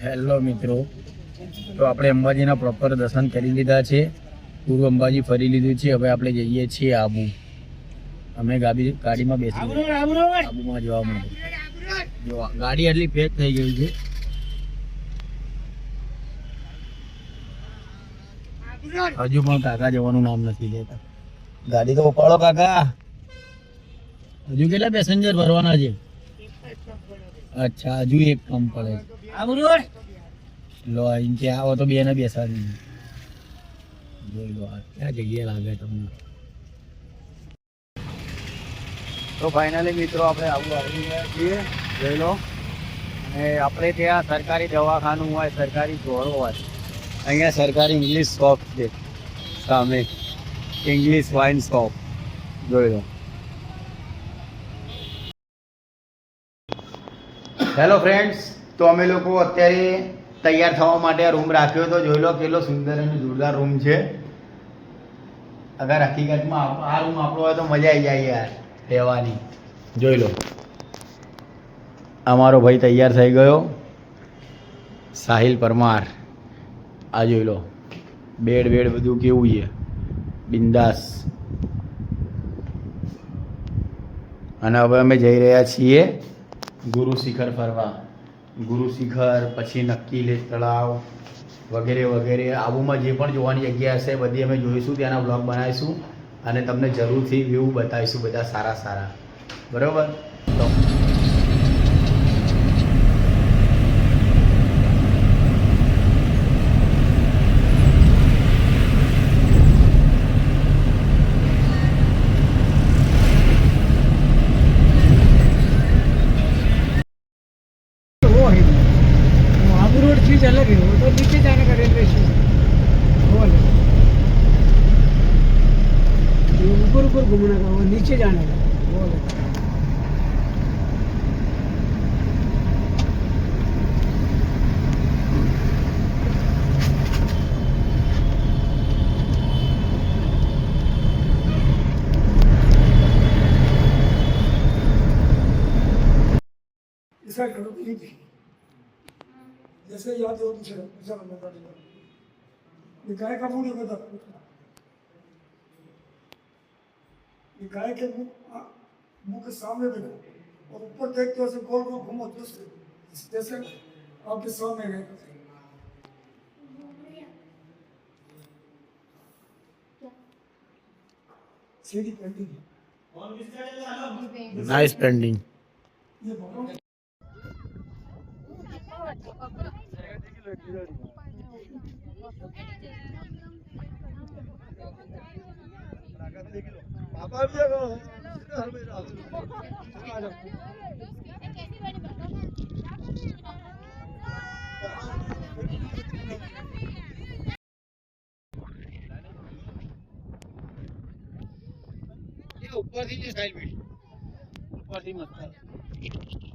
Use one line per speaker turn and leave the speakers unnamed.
Hello મિત્રો, તો આપણે અંબાજીના પ્રોપર દર્શન કરી લીધા છે. પૂર્વ અંબાજી ફરી લીધું છે. હવે આપણે જઈએ છીએ આબુ. અમે ગાડીમાં બેસી આબુમાં જવા માટે. જો ગાડી એટલી પેક થઈ ગઈ છે. હજુ પણ કાકા જવાનું નામ નથી લેતા. ગાડી તો ઉપાડો કાકા. હજુ કેટલા પેસેન્જર ભરવાના છે? અચ્છા, હજુ એક કમ પડે. લો અહીં આવો તો બે ને બેસાડી જોઈ લો. ક્યાં જગ્યા લાગે તમને? તો ફાઇનલી મિત્રો આપણે આવું આવી ગયા છીએ. જોઈ લો. અને આપણે ત્યાં સરકારી દવાખાનું હોય, સરકારી જોડો હોય. અહીંયા સરકારી ઇંગ્લિશ શોપ છે સામે, ઇંગ્લિશ વાઇન શોપ. જોઈ લો. હેલો ફ્રેન્ડ્સ, તો અમે લોકો અત્યારે તૈયાર થવા માટે આ રૂમ રાખ્યો હતો. જોઈ લો કેટલો સુંદર અને જોરદાર રૂમ છે. અગર હકીકતમાં આ રૂમ આપણો હોય તો મજા આવી જાય યાર રહેવાની. જોઈ લો, અમારો ભાઈ તૈયાર થઈ ગયો, સાહિલ પરમાર. આ જોઈ લો, બેડ બધું કેવું છે, બિંદાસ. અને હવે અમે જઈ રહ્યા છીએ ગુરુ શિખર ફરવા. ગુરુ શિખર, પછી નક્કી તળાવ વગેરે વગેરે. આબુમાં જે પણ જોવાની જગ્યા હશે બધી અમે જોઈશું, ત્યાંના બ્લોગ બનાવીશું અને તમને જરૂરથી વ્યૂ બતાવીશું બધા સારા સારા. બરાબર? તો
अलग है वो, तो नीचे जाने का रेलवे स्टेशन वो अलग है। ऊपर घूमने का, वो नीचे जाने का वो अलग है। जैसे याद हो दूसरा ऐसा बनना पड़ेगा। ये गाय का मुंह देखो, ये गाय के मुंह के सामने देखो और ऊपर देखते हो ऐसे गोल गोल घूमो दूसरे, जैसे आपके सामने है। सीधी पेंटिंग,
નાઇસ પેન્ડિંગ.
ये भगवान
ઉપરથી જે સાઈડ ઉપરથી મસ્ત